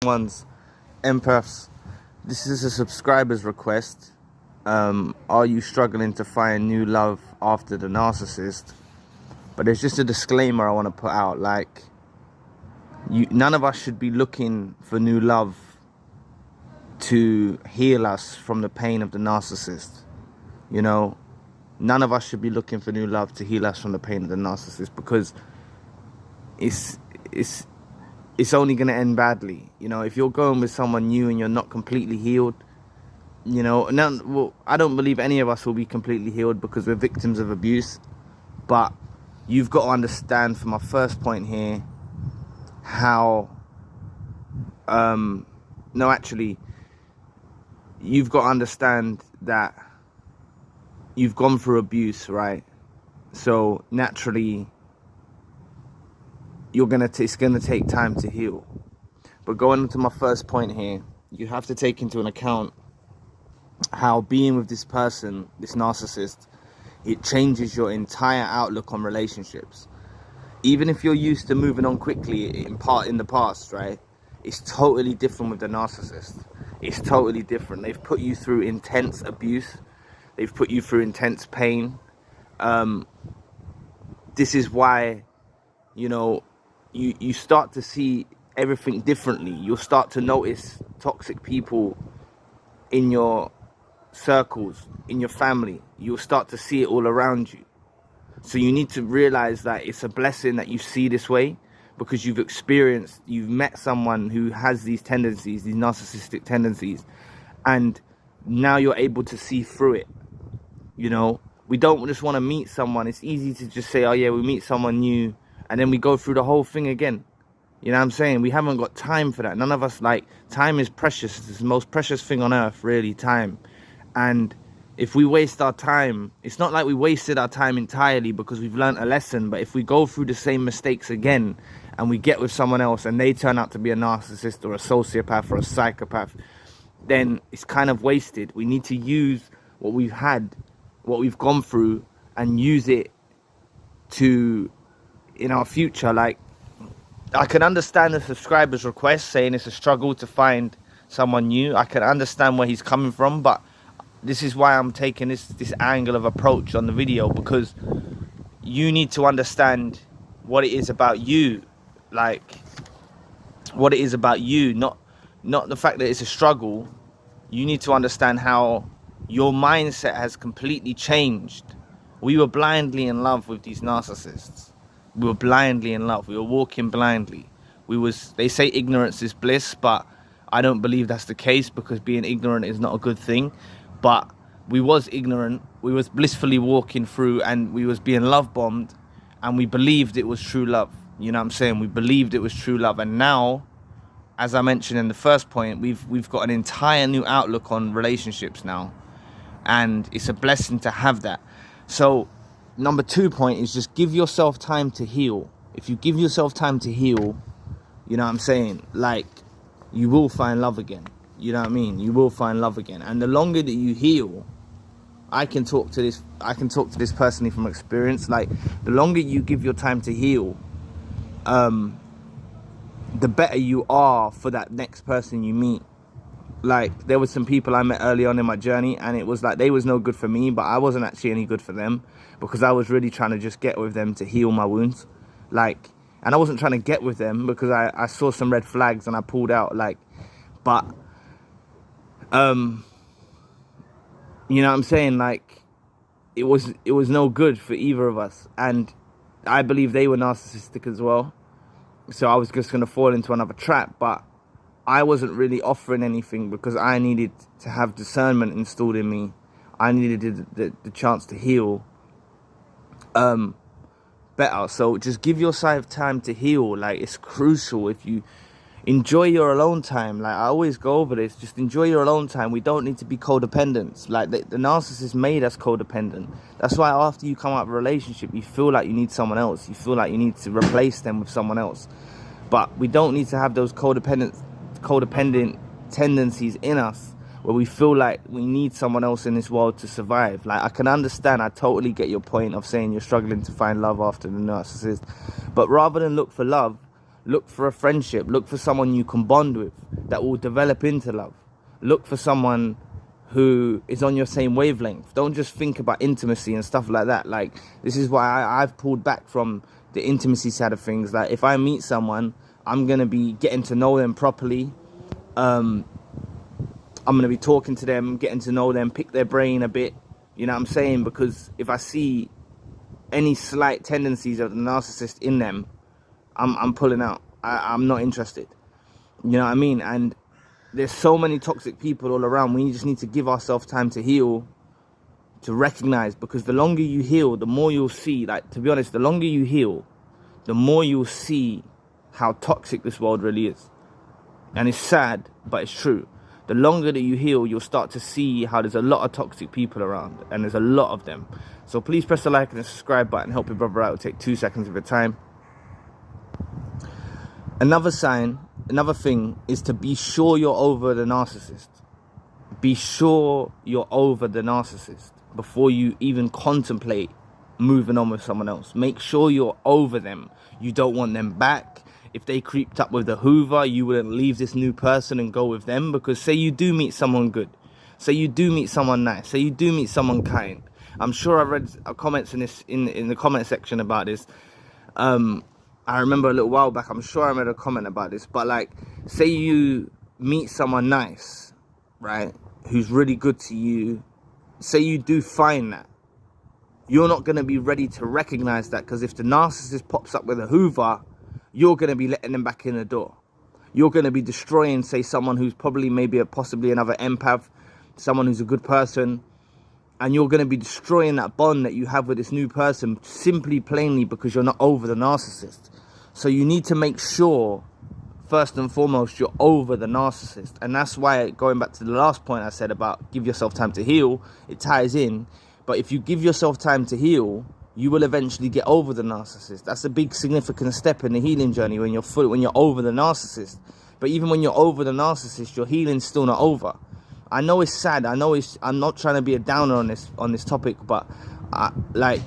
ones, empaths, this is a subscriber's request. Are you struggling to find new love after the narcissist? But there's just a disclaimer I want to put out. Like, none of us should be looking for new love to heal us from the pain of the narcissist. You know, none of us should be looking for new love to heal us from the pain of the narcissist, because it's only going to end badly. You know, if you're going with someone new and you're not completely healed, you know, I don't believe any of us will be completely healed because we're victims of abuse. But you've got to understand, for my first point here, how, you've got to understand that you've gone through abuse, right? So naturally, it's gonna take time to heal. But going into my first point here, you have to take into an account how being with this person, this narcissist, it changes your entire outlook on relationships. Even if you're used to moving on quickly in the past, right? It's totally different with the narcissist. It's totally different. They've put you through intense abuse. They've put you through intense pain. This is why, you know, you start to see everything differently. You'll start to notice toxic people in your circles, in your family. You'll start to see it all around you. So you need to realize that it's a blessing that you see this way, because you've met someone who has these tendencies, these narcissistic tendencies, and now you're able to see through it. You know, we don't just want to meet someone. It's easy to just say, oh yeah, we meet someone new, and then we go through the whole thing again. You know what I'm saying? We haven't got time for that. None of us, like, time is precious. It's the most precious thing on earth, really, time. And if we waste our time, it's not like we wasted our time entirely because we've learned a lesson. But if we go through the same mistakes again and we get with someone else and they turn out to be a narcissist or a sociopath or a psychopath, then it's kind of wasted. We need to use what we've had, what we've gone through, and use it in our future. Like, I can understand the subscriber's request saying it's a struggle to find someone new. I can understand where he's coming from, but this is why I'm taking this angle of approach on the video, because you need to understand what it is about you, like what it is about you, not the fact that it's a struggle. You need to understand how your mindset has completely changed. We were blindly in love with these narcissists. We were blindly in love. We were walking blindly. They say ignorance is bliss, but I don't believe that's the case, because being ignorant is not a good thing. But we was ignorant. We was blissfully walking through, and we was being love bombed, and we believed it was true love. You know what I'm saying? We believed it was true love. And now, as I mentioned in the first point, we've got an entire new outlook on relationships now. And it's a blessing to have that. So number 2 point is just give yourself time to heal. If you give yourself time to heal, you know what I'm saying? Like, you will find love again. You know what I mean? You will find love again. And the longer that you heal, I can talk to this personally from experience. Like, the longer you give your time to heal, the better you are for that next person you meet. Like, there were some people I met early on in my journey, and it was like they was no good for me, but I wasn't actually any good for them, because I was really trying to just get with them to heal my wounds. Like, and I wasn't trying to get with them because I saw some red flags and I pulled out. Like, but you know what I'm saying? Like, it was no good for either of us, and I believe they were narcissistic as well. So I was just going to fall into another trap, but I wasn't really offering anything because I needed to have discernment installed in me. I needed the chance to heal better. So just give yourself time to heal. Like, it's crucial. If you enjoy your alone time, like I always go over this, just enjoy your alone time. We don't need to be codependents. Like, the narcissist made us codependent. That's why after you come out of a relationship, you feel like you need someone else. You feel like you need to replace them with someone else. But we don't need to have those codependent tendencies in us where we feel like we need someone else in this world to survive. Like, I can understand, I totally get your point of saying you're struggling to find love after the narcissist. But rather than look for love, look for a friendship. Look for someone you can bond with. that will develop into love. Look for someone who is on your same wavelength. Don't just think about intimacy and stuff like that. Like, this is why I've pulled back from the intimacy side of things. Like, if I meet someone, I'm going to be getting to know them properly. I'm going to be talking to them, getting to know them, pick their brain a bit. You know what I'm saying? Because if I see any slight tendencies of the narcissist in them, I'm pulling out. I'm not interested. You know what I mean? And there's so many toxic people all around. We just need to give ourselves time to heal, to recognize, because the longer you heal, the more you'll see. Like, to be honest, the longer you heal, the more you'll see how toxic this world really is. And it's sad, but it's true. The longer that you heal, you'll start to see how there's a lot of toxic people around, and there's a lot of them. So please press the like and the subscribe button. Help your brother out. It'll take 2 seconds of your time. Another sign, another thing, is to be sure you're over the narcissist. Be sure you're over the narcissist before you even contemplate moving on with someone else. Make sure you're over them. You don't want them back. If they creeped up with the Hoover, you wouldn't leave this new person and go with them. Because say you do meet someone good, say you do meet someone nice, say you do meet someone kind. I'm sure I read comments in this in the comment section about this. I remember a little while back, I'm sure I made a comment about this, but like, say you meet someone nice, right, who's really good to you, say you do find that, you're not going to be ready to recognize that, because if the narcissist pops up with a Hoover, you're going to be letting them back in the door. You're going to be destroying, say, someone who's probably possibly another empath, someone who's a good person, and you're going to be destroying that bond that you have with this new person simply plainly because you're not over the narcissist. So you need to make sure, first and foremost, you're over the narcissist. And that's why, going back to the last point I said about give yourself time to heal, it ties in. But if you give yourself time to heal, you will eventually get over the narcissist. That's a big significant step in the healing journey when you're over the narcissist. But even when you're over the narcissist, your healing's still not over. I know it's sad. I'm not trying to be a downer on this topic, but like,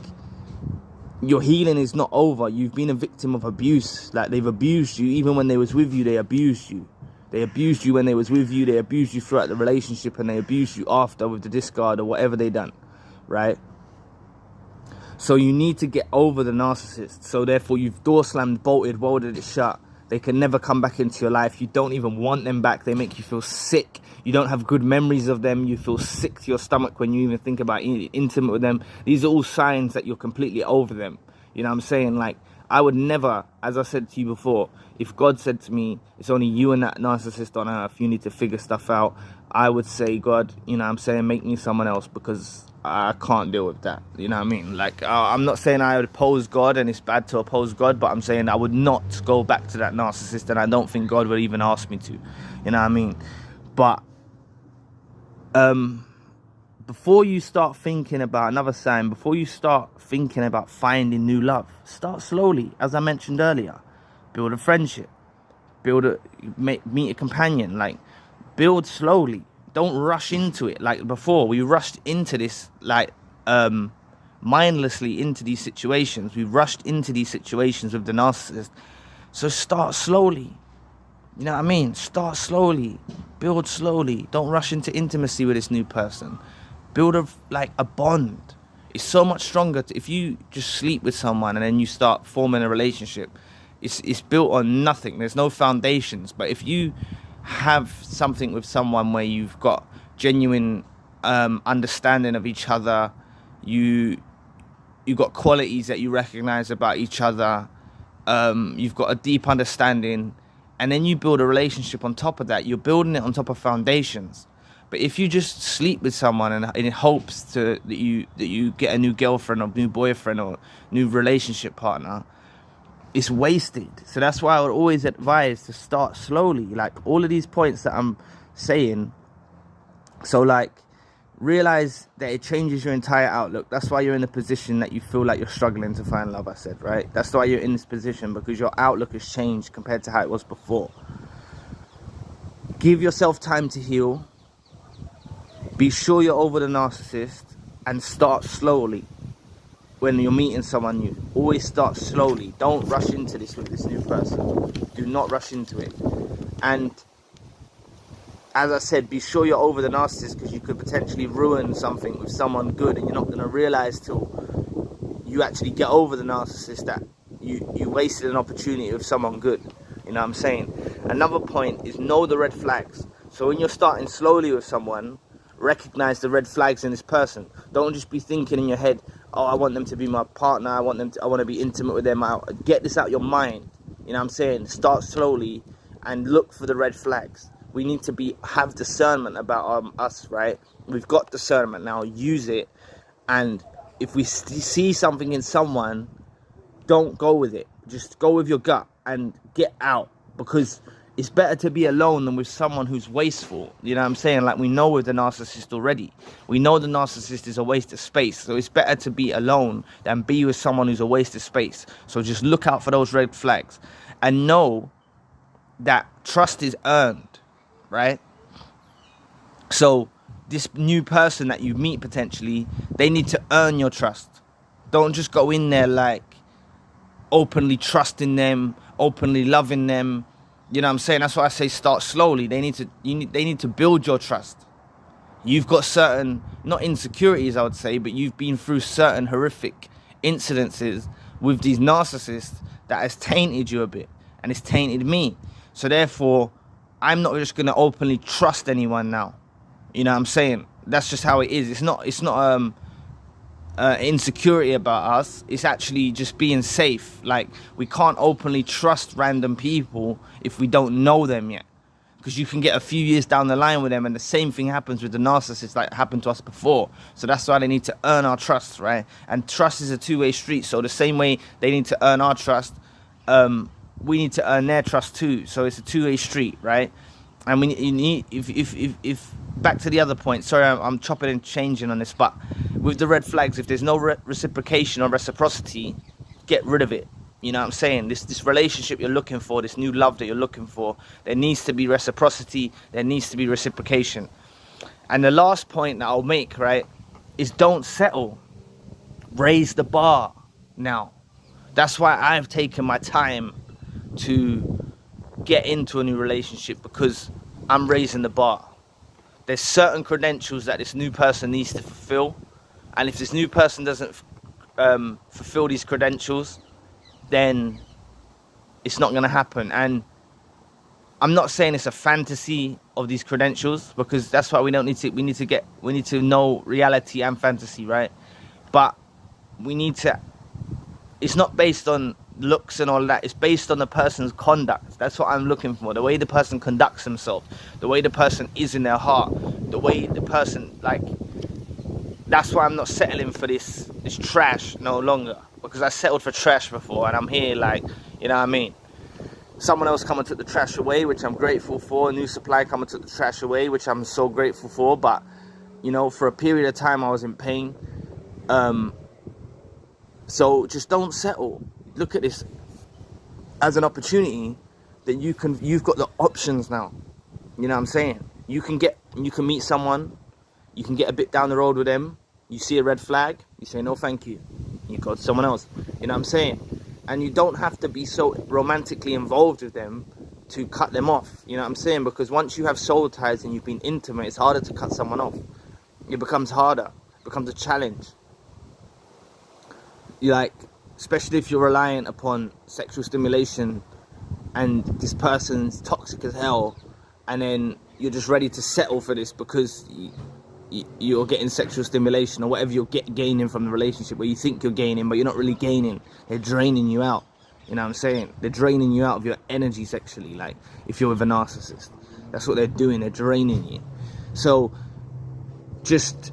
your healing is not over. You've been a victim of abuse. Like, they've abused you. Even when they was with you, they abused you. They abused you when they was with you. They abused you throughout the relationship, and they abused you after with the discard or whatever they done, right? So you need to get over the narcissist. So therefore, you've door slammed, bolted, welded it shut. They can never come back into your life. You don't even want them back. They make you feel sick. You don't have good memories of them. You feel sick to your stomach when you even think about intimate with them. These are all signs that you're completely over them. You know what I'm saying? Like, I would never, as I said to you before, if God said to me, it's only you and that narcissist on earth, you need to figure stuff out, I would say, God, you know what I'm saying, make me someone else, because I can't deal with that. You know what I mean? Like, I'm not saying I would oppose God and it's bad to oppose God, but I'm saying I would not go back to that narcissist, and I don't think God would even ask me to. You know what I mean? But before you start thinking about another sign, before you start thinking about finding new love, start slowly. As I mentioned earlier, build a friendship, meet a companion. Like, build slowly. Don't rush into it. Like before, we rushed into this, like, mindlessly into these situations. We rushed into these situations with the narcissist. So start slowly. You know what I mean? Start slowly. Build slowly. Don't rush into intimacy with this new person. Build a bond. It's so much stronger if you just sleep with someone and then you start forming a relationship. It's built on nothing. There's no foundations. But if you have something with someone where you've got genuine understanding of each other, you've got qualities that you recognize about each other, you've got a deep understanding, and then you build a relationship on top of that. You're building it on top of foundations. But if you just sleep with someone and in hopes that you get a new girlfriend or new boyfriend or new relationship partner, it's wasted. So that's why I would always advise to start slowly. Like, all of these points that I'm saying, so like, realize that it changes your entire outlook. That's why you're in the position that you feel like you're struggling to find love, I said, right? That's why you're in this position, because your outlook has changed compared to how it was before. Give yourself time to heal. Be sure you're over the narcissist, and start slowly. When you're meeting someone new, always start slowly. Don't rush into this with this new person. Do not rush into it. And as I said, be sure you're over the narcissist, because you could potentially ruin something with someone good, and you're not going to realize till you actually get over the narcissist that you wasted an opportunity with someone good. You know what I'm saying? Another point is know the red flags. So when you're starting slowly with someone, recognize the red flags in this person. Don't just be thinking in your head, oh, I want them to be my partner, I want to be intimate with them. Get this out your mind. You know what I'm saying? Start slowly and look for the red flags. We need to have discernment about us, right? We've got discernment now. Use it. And if we see something in someone, don't go with it. Just go with your gut and get out, because it's better to be alone than with someone who's wasteful. You know what I'm saying? Like, we know with the narcissist already. We know the narcissist is a waste of space. So it's better to be alone than be with someone who's a waste of space. So just look out for those red flags. And know that trust is earned, right? So this new person that you meet potentially, they need to earn your trust. Don't just go in there like openly trusting them, openly loving them. You know what I'm saying? That's why I say start slowly. They need to build your trust. You've got certain, not insecurities I would say, but you've been through certain horrific incidences with these narcissists that has tainted you a bit, and it's tainted me. So therefore, I'm not just gonna openly trust anyone now. You know what I'm saying? That's just how it is. It's not insecurity about us. It's actually just being safe. Like, we can't openly trust random people if we don't know them yet, because you can get a few years down the line with them and the same thing happens with the narcissist like happened to us before. So that's why they need to earn our trust, right? And trust is a two-way street. So the same way they need to earn our trust, we need to earn their trust too. So it's a two-way street, right? And you need, if back to the other point, sorry, I'm chopping and changing on this, but with the red flags, if there's no reciprocation or reciprocity, get rid of it. You know what I'm saying? This relationship you're looking for, this new love that you're looking for, there needs to be reciprocity, there needs to be reciprocation. And the last point that I'll make, right, is don't settle. Raise the bar now. That's why I've taken my time to get into a new relationship, because I'm raising the bar. There's certain credentials that this new person needs to fulfill, and if this new person doesn't fulfill these credentials, then it's not going to happen. And I'm not saying it's a fantasy of these credentials, because that's why we need to know reality and fantasy, right? But we need to, it's not based on looks and all that, it's based on the person's conduct. That's what I'm looking for. The way the person conducts himself, the way the person is in their heart, the way the person, like, that's why I'm not settling for this trash no longer, because I settled for trash before, and I'm here like, you know what I mean? Someone else come and took the trash away, which I'm grateful for. A new supply come and took the trash away, which I'm so grateful for. But, you know, for a period of time I was in pain. So just don't settle. Look at this as an opportunity that you've got the options now. You know what I'm saying? You can meet someone, you can get a bit down the road with them, you see a red flag, you say no thank you, you go to someone else. You know what I'm saying? And you don't have to be so romantically involved with them to cut them off. You know what I'm saying? Because once you have soul ties and you've been intimate, it's harder to cut someone off. It becomes harder, it becomes a challenge. You like, especially if you're reliant upon sexual stimulation and this person's toxic as hell, and then you're just ready to settle for this because you're getting sexual stimulation or whatever you're gaining from the relationship, where you think you're gaining but you're not really gaining. They're draining you out. You know what I'm saying? They're draining you out of your energy sexually. Like, if you're with a narcissist, that's what they're doing. They're draining you. So just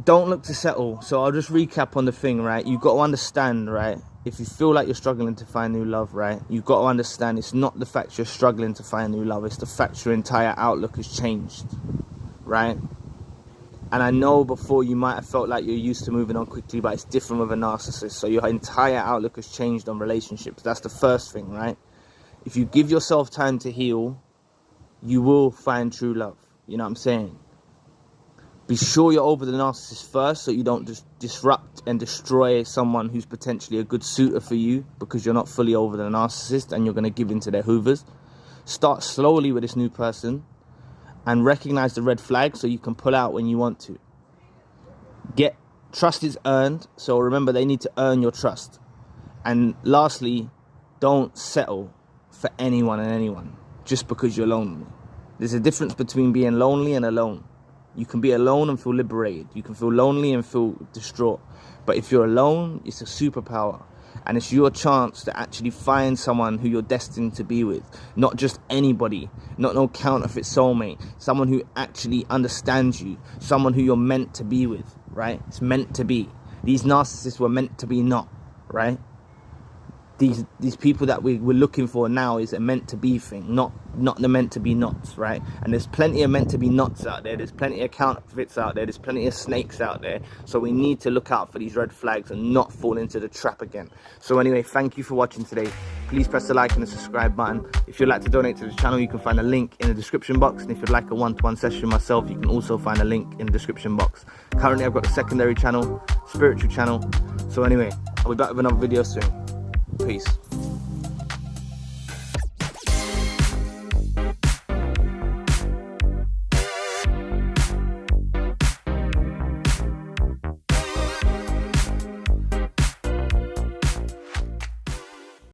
don't look to settle. So I'll just recap on the thing, right? You've got to understand, right? If you feel like you're struggling to find new love, right? You've got to understand it's not the fact you're struggling to find new love. It's the fact your entire outlook has changed, right? And I know before you might have felt like you're used to moving on quickly, but it's different with a narcissist. So your entire outlook has changed on relationships. That's the first thing, right? If you give yourself time to heal, you will find true love. You know what I'm saying? Be sure you're over the narcissist first, so you don't just disrupt and destroy someone who's potentially a good suitor for you, because you're not fully over the narcissist and you're going to give in to their hoovers. Start slowly with this new person and recognize the red flag so you can pull out when you want to. Trust is earned, so remember, they need to earn your trust. And lastly, don't settle for anyone just because you're lonely. There's a difference between being lonely and alone. You can be alone and feel liberated. You can feel lonely and feel distraught. But if you're alone, it's a superpower. And it's your chance to actually find someone who you're destined to be with. Not just anybody. Not no counterfeit soulmate. Someone who actually understands you. Someone who you're meant to be with, right? It's meant to be. These narcissists were meant to be not, right? These people that we're looking for now is a meant to be thing, not the meant to be nots, right? And there's plenty of meant to be nots out there. There's plenty of counterfeits out there. There's plenty of snakes out there. So we need to look out for these red flags and not fall into the trap again. So anyway, thank you for watching today. Please press the like and the subscribe button. If you'd like to donate to the channel, you can find a link in the description box. And if you'd like a one-to-one session myself, you can also find a link in the description box. Currently, I've got a secondary channel, spiritual channel. So anyway, I'll be back with another video soon. Peace.